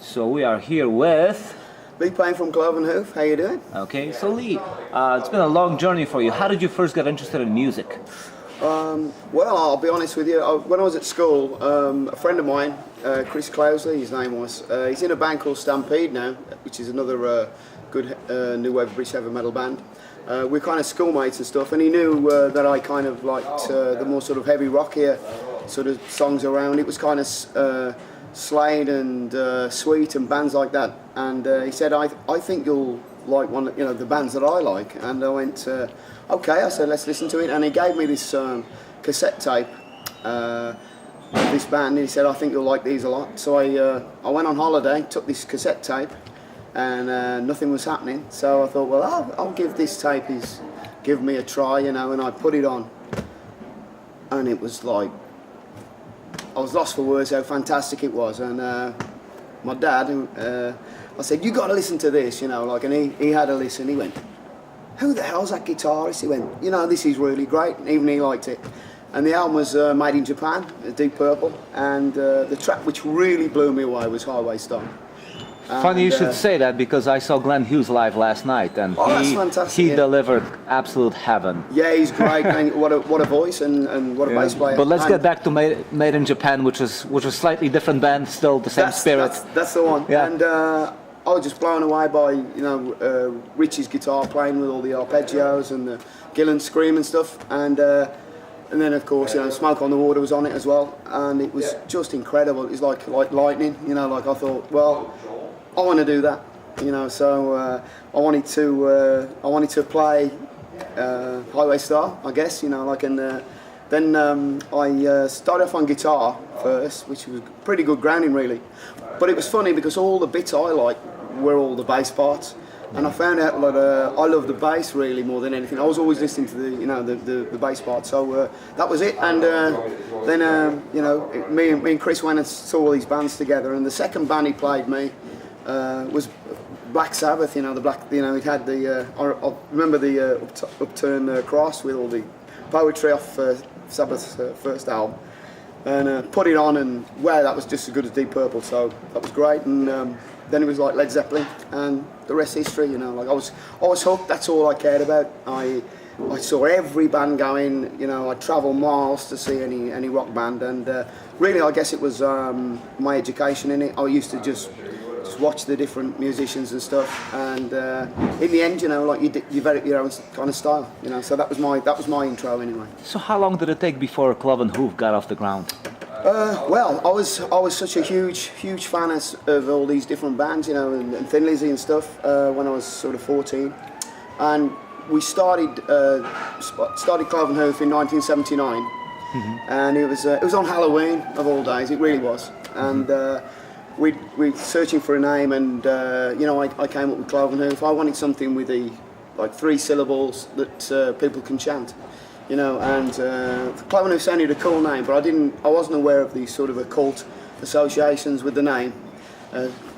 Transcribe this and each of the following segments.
So we are here with... Payne from Cloven Hoof. How you doing? Okay, so Lee, it's been a long journey for you. How did you first get interested in music? Well, I'll be honest with you. When I was at school, a friend of mine, Chris Clousley, his name was, he's in a band called Stampede now, which is another good new wave British heavy metal band. We're kind of schoolmates and stuff, and he knew that I kind of liked the more sort of heavy rockier sort of songs around. It was kind of Slade and Sweet and bands like that, and he said, I think you'll like one, you know, the bands that I like. And I went, okay. I said, let's listen to it. And he gave me this cassette tape of this band, and he said, I think you'll like these a lot. So I went on holiday, took this cassette tape, and nothing was happening. So I thought, well, I'll give this tape give me a try, you know. And I put it on, and it was like, I was lost for words how fantastic it was. And my dad, I said, you got to listen to this, you know, like, and he had a listen. He went, who the hell's that guitarist? He went, you know, this is really great. And even he liked it. And the album was made in Japan, Deep Purple, and the track which really blew me away was Highway Star. Funny you should say that, because I saw Glenn Hughes live last night, and that's fantastic, he delivered absolute heaven. Yeah, he's great. And what a voice and what a bass player. But let's get back to Made in Japan, which was a slightly different band, still the same spirit. That's the one. Yeah. And I was just blown away by, you know, Richie's guitar playing with all the arpeggios and the Gillan scream and stuff. And then of course, you know, Smoke on the Water was on it as well, and it was just incredible. It was like lightning, you know. Like, I thought, well, I want to do that, you know. So I wanted to play Highway Star, I guess, you know. Like, and then I started off on guitar first, which was pretty good grounding, really. But it was funny because all the bits I liked were all the bass parts. And I found out that I love the bass really more than anything. I was always listening to the bass part, so that was it. And then you know, me and Chris went and saw all these bands together. And the second band he played me was Black Sabbath. You know, it had the I remember the upturned cross with all the poetry off Sabbath's first album, and put it on, and wow, that was just as good as Deep Purple. So that was great. And then it was like Led Zeppelin, and the rest history, you know. Like, I was hooked. That's all I cared about. I saw every band going. You know, I'd travel miles to see any rock band, and really, I guess it was my education in it. I used to just watch the different musicians and stuff, and in the end, you know, like, you develop your own kind of style, you know. So that was my intro anyway. So how long did it take before Cloven Hoof got off the ground? Well, I was such a huge fan of all these different bands, you know, and Thin Lizzy and stuff when I was sort of 14, and we started Cloven Hoof in 1979, and it was on Halloween of all days. It really was, and we searching for a name, and you know, I came up with Cloven Hoof. I wanted something with like 3 syllables that people can chant. You know, and Cloven Hoof sounded a cool name, but I wasn't aware of these sort of occult associations with the name.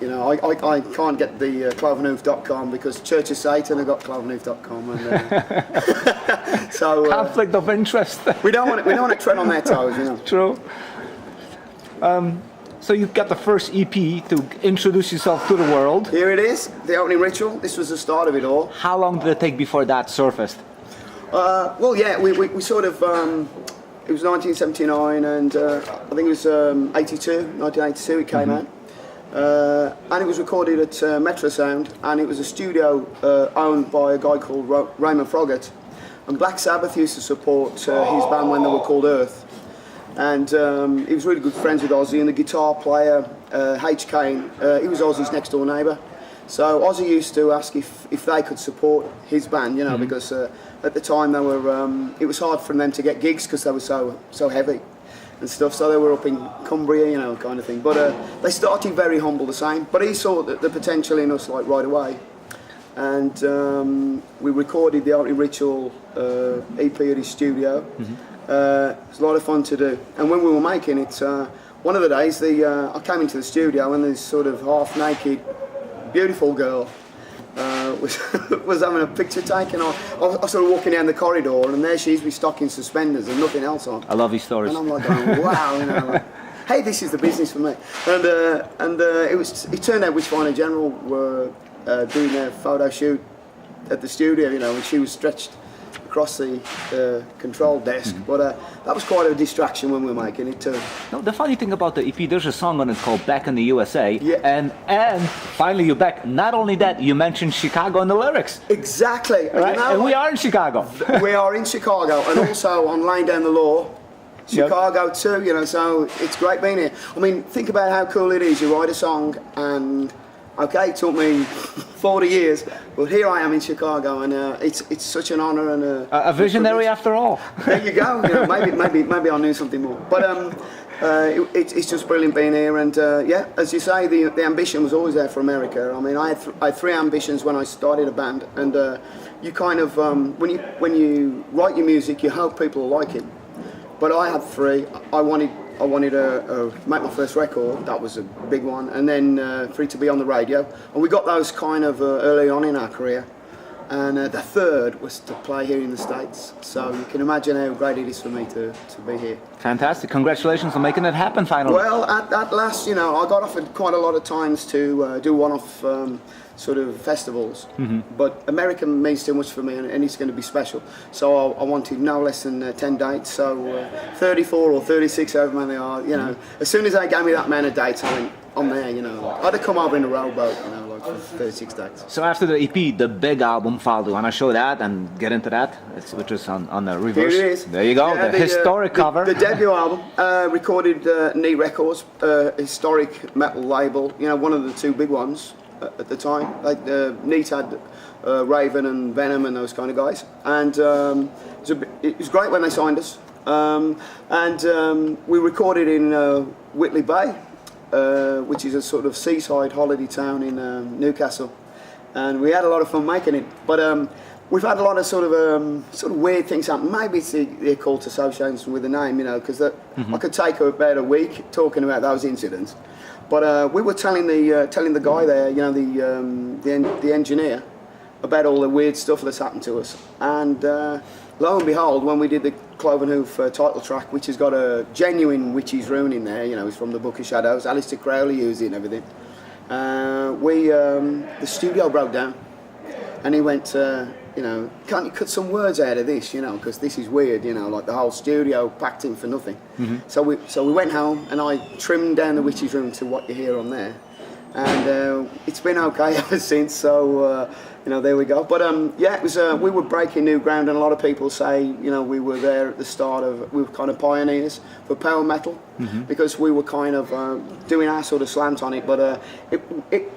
You know, I can't get the clovenhoof.com because Church of Satan have got clovenhoof.com, and so conflict of interest. we don't want to tread on their toes, you know. True. So you got the first EP to introduce yourself to the world. Here it is, the opening ritual. This was the start of it all. How long did it take before that surfaced? Well, yeah, we sort of, it was 1979, and I think it was 1982 it came out. And it was recorded at Metro Sound, and it was a studio owned by a guy called Raymond Froggatt. And Black Sabbath used to support his band when they were called Earth. And he was really good friends with Ozzy, and the guitar player, H. Kane, he was Ozzy's next door neighbour. So Ozzy used to ask if they could support his band, you know, because at the time they were, it was hard for them to get gigs because they were so heavy and stuff. So they were up in Cumbria, you know, kind of thing. But they started very humble, the same. But he saw the potential in us, like, right away. And we recorded the Opening Ritual EP at his studio. It was a lot of fun to do. And when we were making it, one of the days, I came into the studio, and this sort of half-naked, beautiful girl was having a picture taken. I was sort of walking down the corridor, and there she is with stocking suspenders and nothing else on. I love these stories. And I'm like, oh, wow, you know. Like, hey, this is the business for me. And it turned out Witchfinder General were doing their photo shoot at the studio, you know, and she was stretched across the control desk. But that was quite a distraction when we were making it too. No, the funny thing about the EP, there's a song on it called Back in the USA. Yeah. And finally you're back. Not only that, you mentioned Chicago in the lyrics. Exactly. Right? You know, And we are in Chicago. we are in Chicago, and also on Laying Down the Law, Chicago too, you know, so it's great being here. I mean, think about how cool it is. You write a song and, okay, it took me 40 years, but here I am in Chicago, and it's such an honour and A visionary after all. There you go. You know, maybe I knew something more. But it's just brilliant being here, and yeah, as you say, the ambition was always there for America. I mean, I had three ambitions when I started a band, and you kind of when you write your music, you hope people like it. But I had three. I wanted to make my first record. That was a big one, and then for it to be on the radio. And we got those kind of early on in our career. And the third was to play here in the States. So you can imagine how great it is for me to be here. Fantastic. Congratulations on making it happen finally. Well, at last, you know, I got offered quite a lot of times to do one-off sort of festivals. But America means too much for me, and it's going to be special. So I wanted no less than 10 dates. So 34 or 36, however many they are, you know. As soon as they gave me that amount of dates, I went, I'm there, you know. I'd have come over in a rowboat, you know, like for 36 dates. So after the EP, the big album followed. You want to show that and get into that? Which is on the reverse. Here it is. There you go, Yeah, the historic cover. The debut album, recorded Knee Records, historic metal label, you know, one of the two big ones at the time. Like Neat had Raven and Venom and those kind of guys. And it was great when they signed us. We recorded in Whitley Bay, which is a sort of seaside holiday town in Newcastle, and we had a lot of fun making it. But we've had a lot of sort of weird things happen. Maybe it's the occult association with the name, you know, because I could take about a week talking about those incidents. But we were telling the guy there, you know, the engineer, about all the weird stuff that's happened to us. And lo and behold, when we did the Cloven Hoof title track, which has got a genuine witch's rune in there, you know, it's from the Book of Shadows. Aleister Crowley used it and everything. The studio broke down, and he went, you know, can't you cut some words out of this, you know, because this is weird, you know, like the whole studio packed in for nothing. So we went home, and I trimmed down the witch's rune to what you hear on there, and it's been okay ever since. So. You know, there we go. But yeah, it was. We were breaking new ground, and a lot of people say, you know, we were there at the start of. We were kind of pioneers for power metal, because we were kind of doing our sort of slant on it. But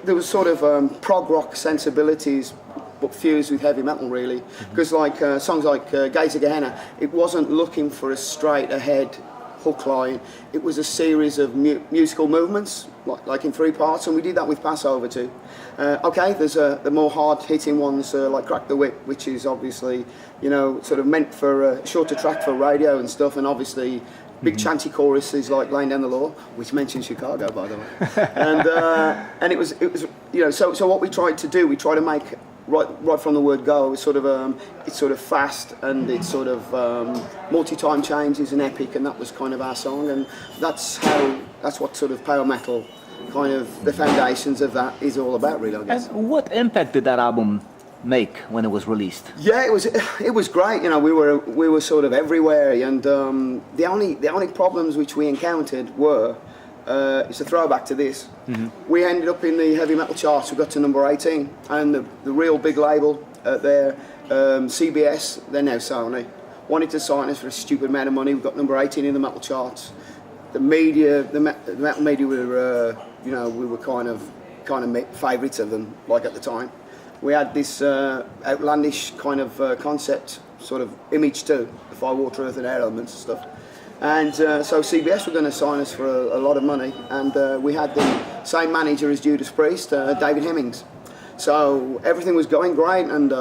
there was sort of prog rock sensibilities, but fused with heavy metal, really. Because like songs like Gates of Gehenna, it wasn't looking for a straight ahead hook line. It was a series of musical movements, like in three parts, and we did that with Passover too. Okay, there's the more hard-hitting ones like Crack the Whip, which is obviously, you know, sort of meant for a shorter track for radio and stuff, and obviously big chanty choruses like Laying Down the Law, which mentions Chicago, by the way. And it was, you know, so what we tried to do, we tried to make right from the word go, it's sort of fast, and it's sort of multi-time changes and epic, and that was kind of our song, and that's what sort of power metal, kind of the foundations of that is all about, really, I guess. And what impact did that album make when it was released? Yeah, it was great. You know, we were sort of everywhere, and the only problems which we encountered were. It's a throwback to this. We ended up in the heavy metal charts. We got to number 18, and the real big label there, CBS, they're now Sony, wanted to sign us for a stupid amount of money. We got number 18 in the metal charts. The media, the metal media were, you know, we were kind of favourites of them, like at the time. We had this outlandish kind of concept, sort of image too, the fire, water, earth and air elements and stuff. And so CBS were going to sign us for a lot of money, and we had the same manager as Judas Priest, David Hemmings. So everything was going great, and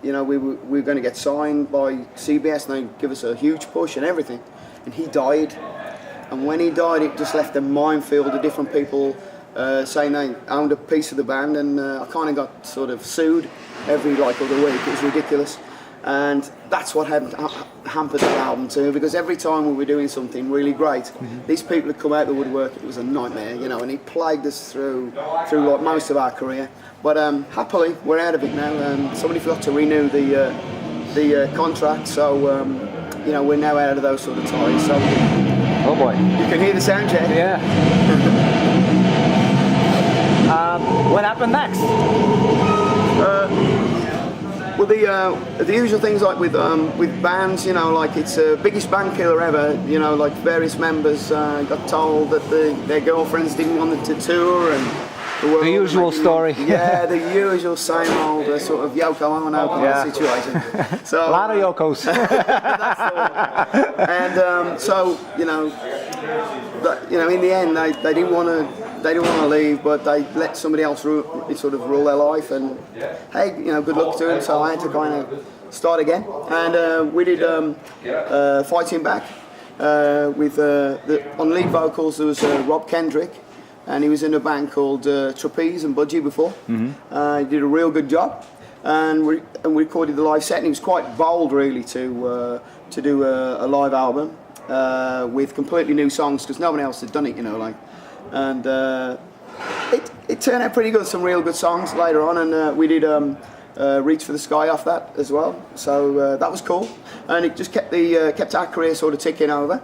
you know, we were going to get signed by CBS, and they give us a huge push and everything. And he died, and when he died, it just left a minefield of different people saying they owned a piece of the band, and I kind of got sort of sued every other week. It was ridiculous. And that's what hampered the album too, because every time we were doing something really great, these people had come out the woodwork. It was a nightmare, you know, and it plagued us through like most of our career. But happily, we're out of it now. Somebody forgot to renew the contract, so you know, we're now out of those sort of ties. So, oh boy, you can hear the sound check. Yeah. What happened next? Well, the usual things like with bands, you know, like it's biggest band killer ever. You know, like various members got told that their girlfriends didn't want them to tour, and the usual story. Yeah, the usual same old sort of Yoko Ono kind of situation. So a lot of Yokos. That's the one. And so you know, in the end they didn't want to leave, but they let somebody else sort of rule their life. And hey, you know, good luck to them. So I had to kind of start again, and we did Fighting Back with on lead vocals there was Rob Kendrick. And he was in a band called Trapeze and Budgie before. He did a real good job, and we recorded the live set. And he was quite bold, really, to do a live album with completely new songs because no one else had done it, you know, like. And it turned out pretty good. Some real good songs later on, and we did Reach for the Sky off that as well. So that was cool, and it just kept our career sort of ticking over,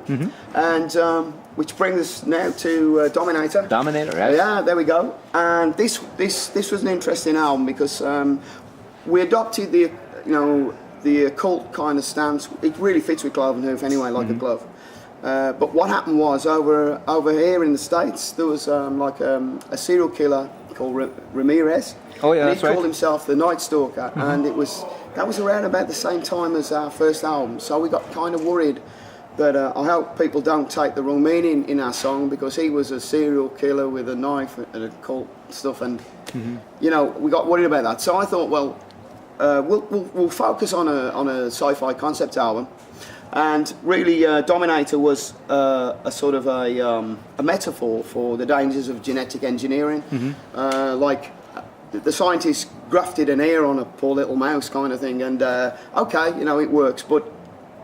and. Which brings us now to Dominator. Dominator, right? Yeah, there we go. And this was an interesting album because we adopted the occult kind of stance. It really fits with Cloven Hoof anyway, like a glove. But what happened was over here in the States there was a serial killer called Ramirez. Oh yeah, and that's he right. called himself the Night Stalker, and that was around about the same time as our first album. So we got kind of worried. But I hope people don't take the wrong meaning in our song because he was a serial killer with a knife and occult stuff, and you know, we got worried about that. So I thought, well, we'll focus on a sci-fi concept album, and really Dominator was a sort of a metaphor for the dangers of genetic engineering, like. The scientists grafted an ear on a poor little mouse kind of thing, and okay, you know, it works, but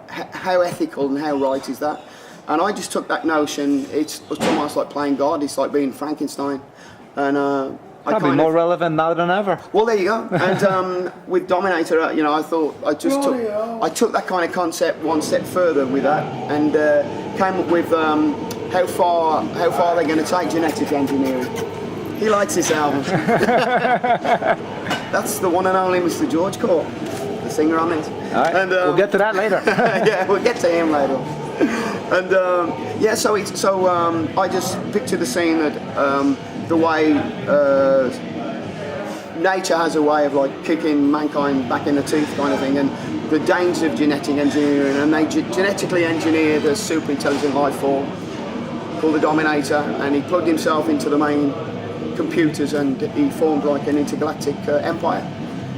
how ethical and how right is that? And I just took that notion. It's almost like playing God. It's like being Frankenstein, and probably more relevant now than ever. Well, there you go. And with Dominator, you know, I thought I took that kind of concept one step further with that, and came up with how far they're going to take genetic engineering. He likes this album. That's the one and only Mr. George Court, the singer on it. All right. And, we'll get to that later. Yeah, we'll get to him later. And yeah, so I just picture the scene that the way nature has a way of like kicking mankind back in the teeth kind of thing, and the dangers of genetic engineering, and they genetically engineered a super intelligent life form called the Dominator, and he plugged himself into the main computers and he formed like an intergalactic empire.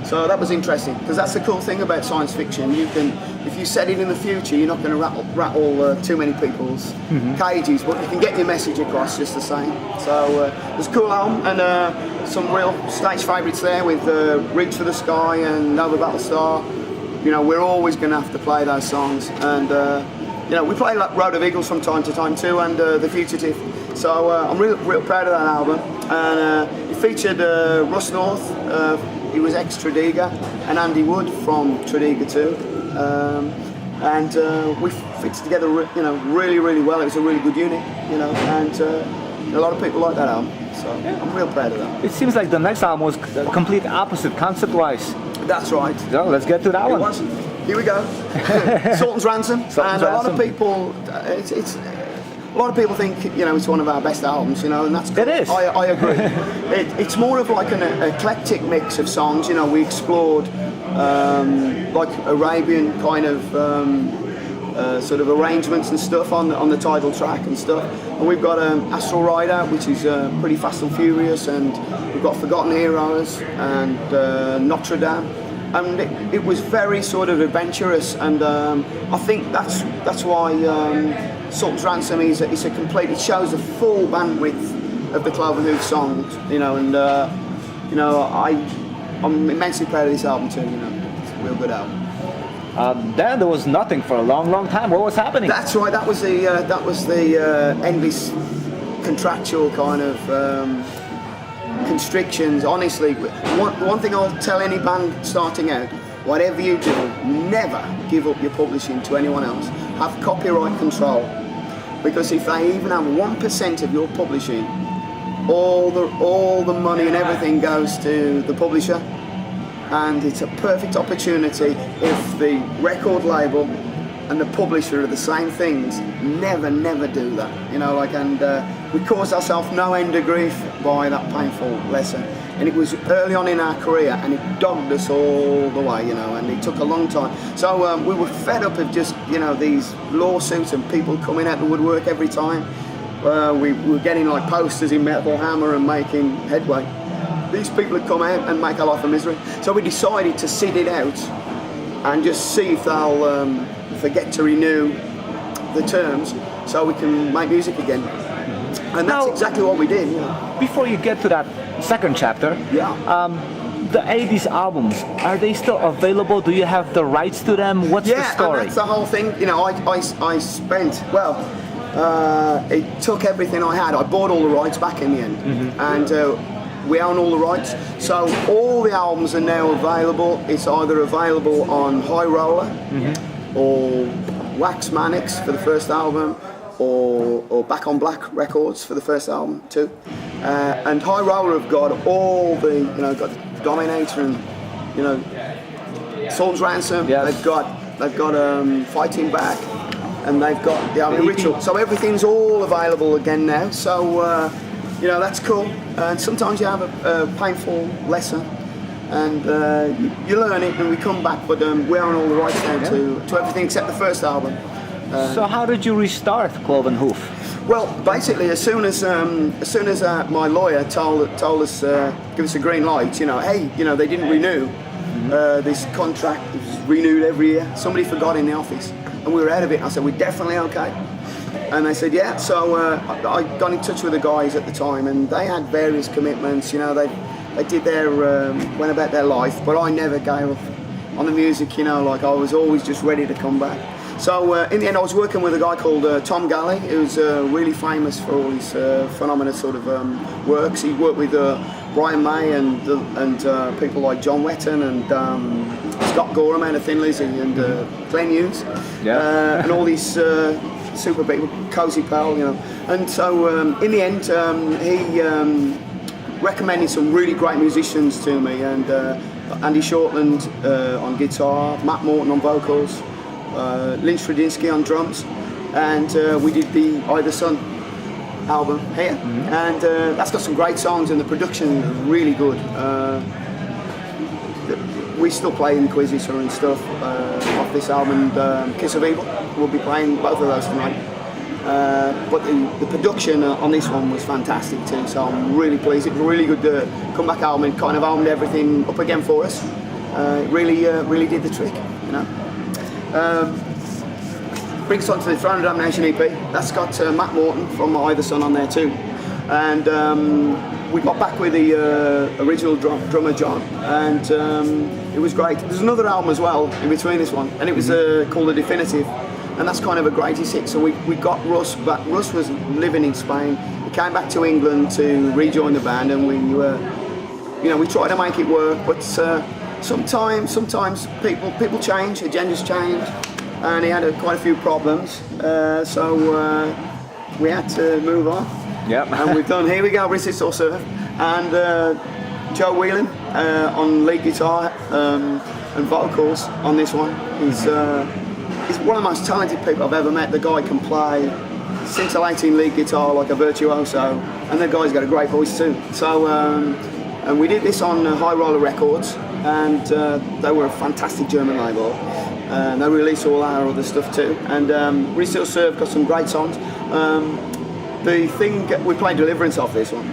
So that was interesting, because that's the cool thing about science fiction. You can, if you set it in the future, you're not going to rattle too many people's cages, but you can get your message across just the same. So it was a cool album, and some real stage favourites there with Reach for the Sky and Nova Battlestar. You know, we're always going to have to play those songs, and you know, we play like Road of Eagles from time to time too, and The Fugitive. So I'm real proud of that album, and it featured Russ North. He was ex-Tradiga, and Andy Wood from Tradiga too, and we fit together, you know, really well. It was a really good unit, you know, and a lot of people like that album. So yeah. I'm real proud of that. It seems like the next album was the complete opposite concept-wise. That's right. So let's get to that one. It was. Here we go. Sultan's Ransom, and a lot of people, a lot of people think, you know, it's one of our best albums, you know, and that's cool. It is. I agree. It's more of like an eclectic mix of songs. You know, we explored like Arabian kind of sort of arrangements and stuff on the title track and stuff. And we've got Astral Rider, which is pretty fast and furious, and we've got Forgotten Heroes and Notre Dame. And it was very sort of adventurous, and I think that's why Sultan's Ransom is a complete. It shows the full bandwidth of the Cloven Hoof songs, you know, and you know, I'm immensely proud of this album too. You know, it's a real good album. Then there was nothing for a long time. What was happening? That's right. That was the endless contractual kind of constrictions. Honestly, one thing I'll tell any band starting out: whatever you do, never give up your publishing to anyone else. Have copyright control, because if they even have 1% of your publishing, all the money and everything goes to the publisher. And it's a perfect opportunity if the record label and the publisher are the same things. Never do that, you know. And we caused ourselves no end of grief by that painful lesson. And it was early on in our career, and it dogged us all the way, you know. And it took a long time. So we were fed up of just, you know, these lawsuits and people coming out the woodwork every time. We were getting like posters in Metal Hammer and making headway. These people had come out and make our life a misery. So we decided to sit it out and just see if they'll forget to renew the terms so we can make music again. And that's exactly what we did. Yeah. Before you get to that second chapter, the 80s albums, are they still available? Do you have the rights to them? What's the story? Yeah, and that's the whole thing. You know, I spent, it took everything I had. I bought all the rights back in the end. And we own all the rights, so all the albums are now available. It's either available on High Roller or Wax Mannix for the first album, or Back on Black Records for the first album too. And High Roller have got all the, you know, got Dominator and, you know, Soul's Ransom. Yes. They've got Fighting Back, and they've got the Ritual. So everything's all available again now. So. You know, that's cool. And sometimes you have a painful lesson, and you learn it, and we come back. But we own all the rights now to everything except the first album. So how did you restart Cloven Hoof? Well, basically, as soon as my lawyer told us, give us a green light, you know, hey, you know, they didn't renew this contract. It was renewed every year. Somebody forgot in the office, and we were out of it. I said, we're definitely okay. And they said, yeah. So I got in touch with the guys at the time, and they had various commitments. You know, they did their went about their life, but I never gave up on the music. You know, like I was always just ready to come back. So in the end, I was working with a guy called Tom Galley, who's really famous for all his phenomenal sort of works. He worked with Brian May and people like John Wetton and Scott Gorham out of Thin Lizzy and Glenn Hughes, and all these. Super people, Cozy Pal, you know. And so in the end, he recommended some really great musicians to me, and Andy Shortland on guitar, Matt Morton on vocals, Lynch Radinsky on drums, and we did the Either Sun album here, and that's got some great songs, and the production is really good. We still play Inquisitor and stuff off this album, and Kiss of Evil. We'll be playing both of those tonight. But the production on this one was fantastic too, so I'm really pleased. It was a really good comeback album, and kind of opened everything up again for us. It really did the trick, you know. Brings us on to the Throne of Damnation EP. That's got Matt Morton from Either Sun on there too. And we got back with the original drummer John, and it was great. There's another album as well in between this one, and it was called The Definitive, and that's kind of a greatest hit. So we got Russ back. Russ was living in Spain. He came back to England to rejoin the band, and we tried to make it work, but sometimes people change, agendas change, and he had quite a few problems, so we had to move on. Yep. And we've done Here We Go, Resist or Serve, and Joe Whelan on lead guitar and vocals on this one. He's one of the most talented people I've ever met. The guy can play scintillating lead guitar like a virtuoso, and the guy's got a great voice too. So, and we did this on High Roller Records, and they were a fantastic German label. They released all our other stuff too, and Resist or Serve got some great songs. The thing, we played Deliverance off this one,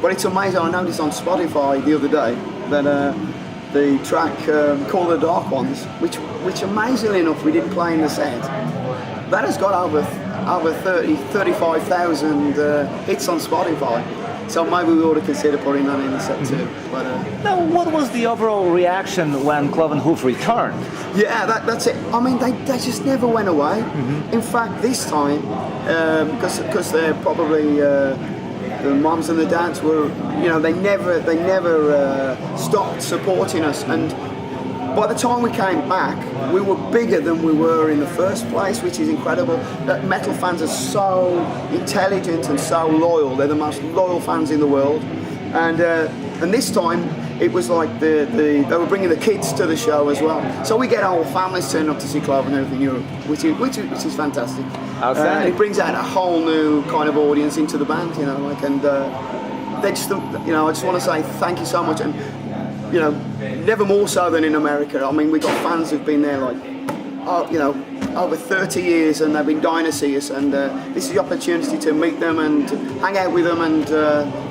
but it's amazing. I noticed on Spotify the other day that the track Call the Dark Ones, which amazingly enough we didn't play in the set, that has got over 35,000 hits on Spotify. So maybe we ought to consider putting that in the set too. But Now, what was the overall reaction when Cloven Hoof returned? yeah, that's it. I mean, they just never went away. In fact, this time, because they're probably the mums and the dads were, they never stopped supporting us. And by the time we came back, we were bigger than we were in the first place, which is incredible. That metal fans are so intelligent and so loyal. They're the most loyal fans in the world. And this time, it was like they were bringing the kids to the show as well. So we get whole families turning up to see Cloven Hoof in Europe, which is fantastic. Outstanding. It brings out a whole new kind of audience into the band, and they just, I just want to say thank you so much. And never more so than in America. I mean, we've got fans who've been there over 30 years, and they've been dying to see us. And this is the opportunity to meet them and hang out with them and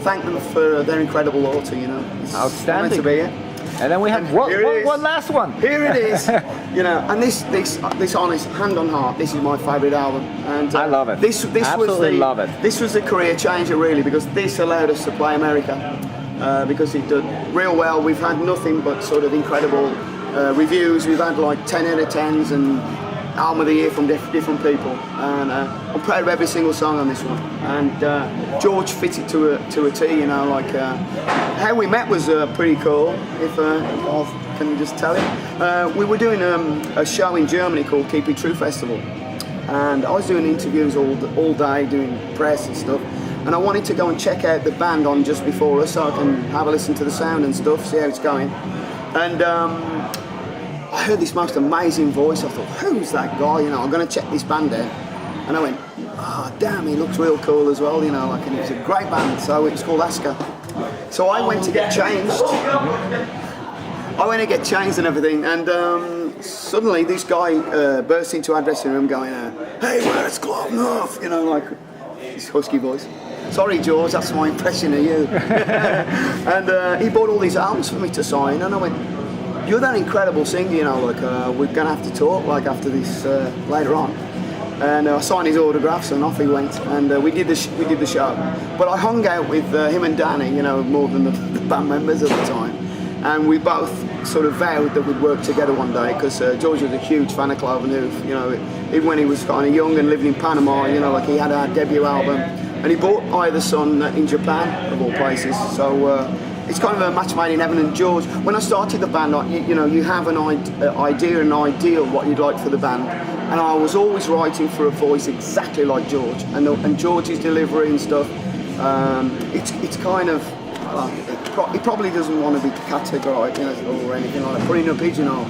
thank them for their incredible loyalty. It's Outstanding. meant to be here. And then we have one last one. Here it is. And this honest, hand on heart, this is my favourite album. And I love it. This Absolutely love it. This was the career changer really, because this allowed us to play America. Because it did real well. We've had nothing but sort of incredible reviews. We've had like 10 out of 10s and album of the year from different people. And I'm proud of every single song on this one. And George fits it to a T. How we met was pretty cool. If I can just tell you, we were doing a show in Germany called Keep It True Festival, and I was doing interviews all day, doing press and stuff. And I wanted to go and check out the band on just before us so I can have a listen to the sound and stuff, see how it's going. And I heard this most amazing voice. I thought, who's that guy? I'm going to check this band out. And I went, oh, damn, he looks real cool as well, and it was a great band. So it was called Aska. So I went to get changed. And everything. And suddenly this guy burst into our dressing room going, hey, man, it's Cloven Hoof, his husky voice. Sorry, George, that's my impression of you. And he bought all these albums for me to sign, and I went, you're that incredible singer, we're going to have to talk, after this later on. And I signed his autographs, and off he went, and we did the show. But I hung out with him and Danny, more than the band members at the time. And we both sort of vowed that we'd work together one day, because George was a huge fan of Cloven Hoof, even when he was kind of young and living in Panama, he had our debut album. And he bought Eye of the Sun in Japan, of all places. So it's kind of a match made in heaven. And George, when I started the band, you have an idea, an ideal what you'd like for the band. And I was always writing for a voice exactly like George. And George's delivery and stuff, it's kind of, he probably doesn't want to be categorised or anything like that, put in a pigeonhole.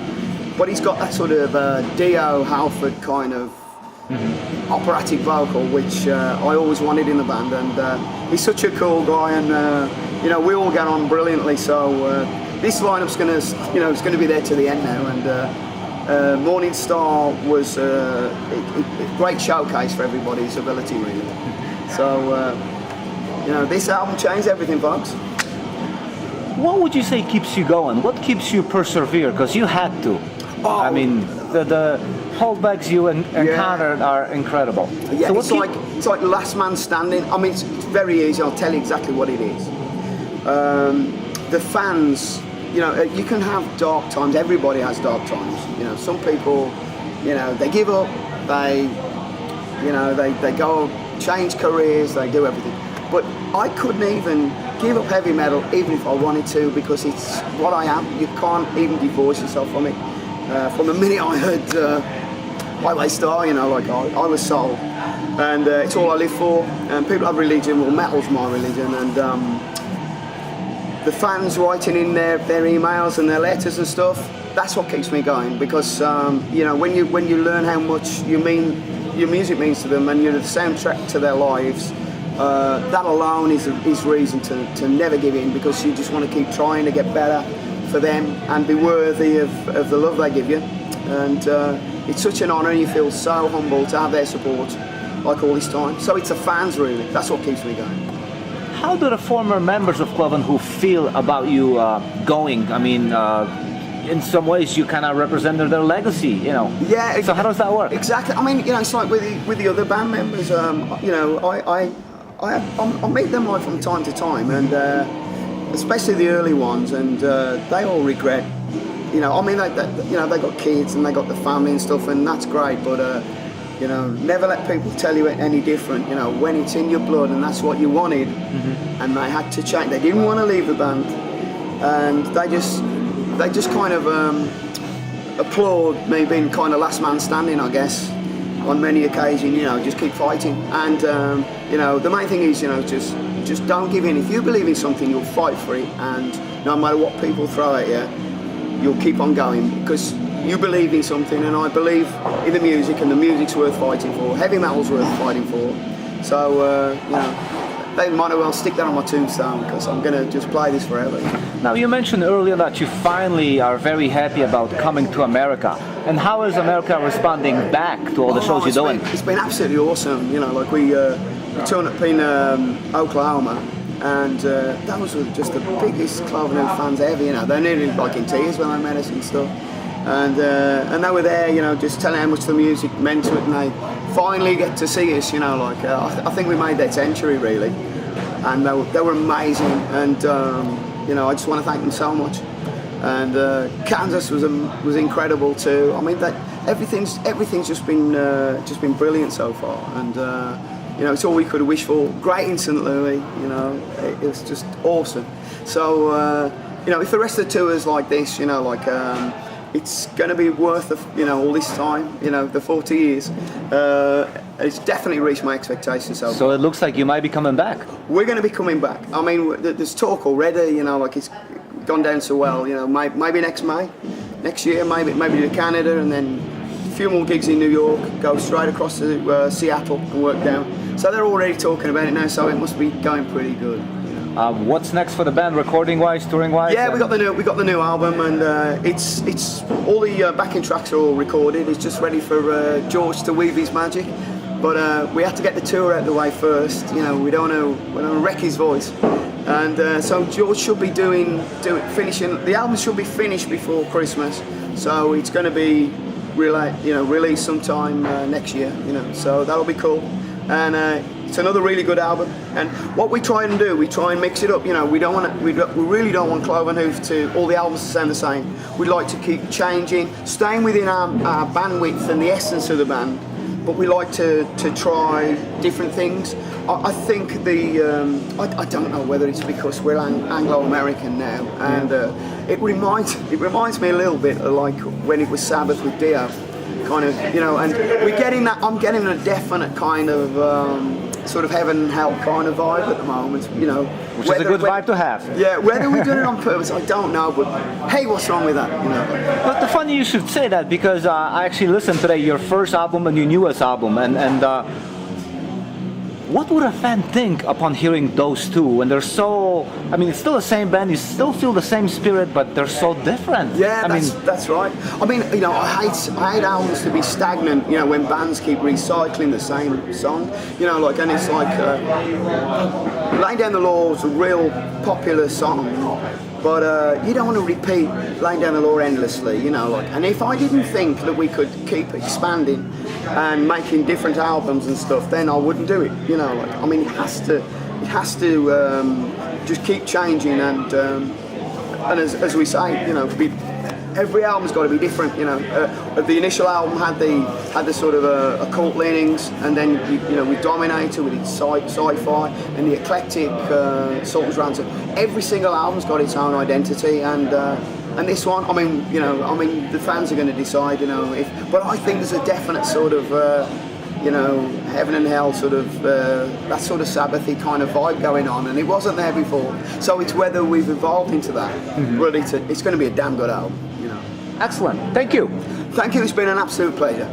But he's got that sort of Dio Halford kind of operatic vocal, which I always wanted in the band, and he's such a cool guy, and we all get on brilliantly. So this lineup's it's going to be there to the end now, and Morning Star was a great showcase for everybody's ability, really. So this album changed everything, folks. What would you say keeps you going? What keeps you persevere? Because you had to. I mean, the holdbacks you encountered are incredible. Yeah, so it's like last man standing. I mean, it's very easy. I'll tell you exactly what it is. The fans, you can have dark times. Everybody has dark times. Some people, they give up. They go change careers. They do everything. But I couldn't even give up heavy metal, even if I wanted to, because it's what I am. You can't even divorce yourself from it. From the minute I heard Highway Star, I was sold, and it's all I live for. And people have religion. Well, metal's my religion, and the fans writing in their emails and their letters and stuff. That's what keeps me going, because when you learn how much your music means to them, and you're the soundtrack to their lives. That alone is reason to never give in, because you just want to keep trying to get better for them and be worthy of the love they give you. And it's such an honour, and you feel so humble to have their support like all this time. So it's the fans, really. That's what keeps me going. How do the former members of Cloven Hoof feel about you going? I mean, in some ways you kind of represented their legacy, Yeah. So how does that work? Exactly. I mean, it's like with the other band members. I meet them like from time to time, and especially the early ones, and they all regret. You know, I mean, they got kids and they got the family and stuff, and that's great. But you know, never let people tell you any different. You know, when it's in your blood and that's what you wanted, and they had to change. They didn't want to leave the band, and they just kind of applaud me being kind of last man standing, I guess. On many occasions, you know, just keep fighting, and you know, the main thing is, you know, just don't give in. If you believe in something, you'll fight for it, and no matter what people throw at you, you'll keep on going because you believe in something, and I believe in the music, and the music's worth fighting for. Heavy metal's worth fighting for. So you know, they might as well stick that on my tombstone because I'm gonna just play this forever. Now, you mentioned earlier that you finally are very happy about coming to America. And how is America responding back to all the shows you're doing? It's been absolutely awesome. You know, like we toured at Payne, Oklahoma, and that was just the biggest Cloven Hoof fans ever. You know, they're nearly like in tears when they met us and stuff. And they were there, you know, just telling how much the music meant to it, and they finally get to see us. You know, like I think we made their century really, and they were amazing. And you know, I just want to thank them so much. And Kansas was incredible too. I mean, everything's just been brilliant so far, and you know, it's all we could wish for. Great in St. Louis, you know, it was just awesome. So you know, if the rest of the tour is like this, you know, like it's going to be worth you know, all this time, you know, the 40 years. It's definitely reached my expectations. So it looks like you might be coming back. We're going to be coming back. I mean, there's talk already, you know, like it's gone down so well, you know, maybe next year, maybe to Canada, and then a few more gigs in New York, go straight across to Seattle and work down. So they're already talking about it now, so it must be going pretty good. What's next for the band, recording-wise, touring-wise? Yeah, we got the new album, and it's all the backing tracks are all recorded. It's just ready for George to weave his magic. But we had to get the tour out of the way first. You know, we don't want to wreck his voice. And so George should be finishing. The album should be finished before Christmas, so it's going to be released sometime next year. You know, so that'll be cool. And it's another really good album. And what we try and do, we try and mix it up. You know, we really don't want Cloven Hoof to all the albums to sound the same. We like to keep changing, staying within our bandwidth and the essence of the band. But we like to try different things. I think I don't know whether it's because we're Anglo-American now, and it reminds me a little bit of like when it was Sabbath with Dio, kind of, you know. And I'm getting a definite kind of sort of heaven and hell kind of vibe at the moment, you know. Which is a good vibe to have. Yeah, whether we do it on purpose, I don't know, but hey, what's wrong with that, you know? But the funny you should say that, because I actually listened today, your first album and your newest album, and what would a fan think upon hearing those two when they're so, I mean, it's still the same band, you still feel the same spirit, but they're so different. Yeah, that's right. I mean, you know, I hate albums to be stagnant, you know, when bands keep recycling the same song, you know, like, and it's like, Laying Down the Law is a real popular song, but you don't want to repeat Laying Down the Law endlessly, you know, like, and if I didn't think that we could keep expanding and making different albums and stuff, then I wouldn't do it, you know, like, I mean, it has to just keep changing, and as we say, you know, every album's got to be different, you know. The initial album had the sort of occult leanings, and then you know, with Dominator, with its sci-fi, and the eclectic Sultan's Ransom. Every single album's got its own identity, and this one, I mean, the fans are going to decide, you know. But I think there's a definite sort of, you know, heaven and hell sort of, that sort of Sabbathy kind of vibe going on, and it wasn't there before. So it's whether we've evolved into that. Really, it's going to be a damn good album, you know. Excellent. Thank you. Thank you. It's been an absolute pleasure.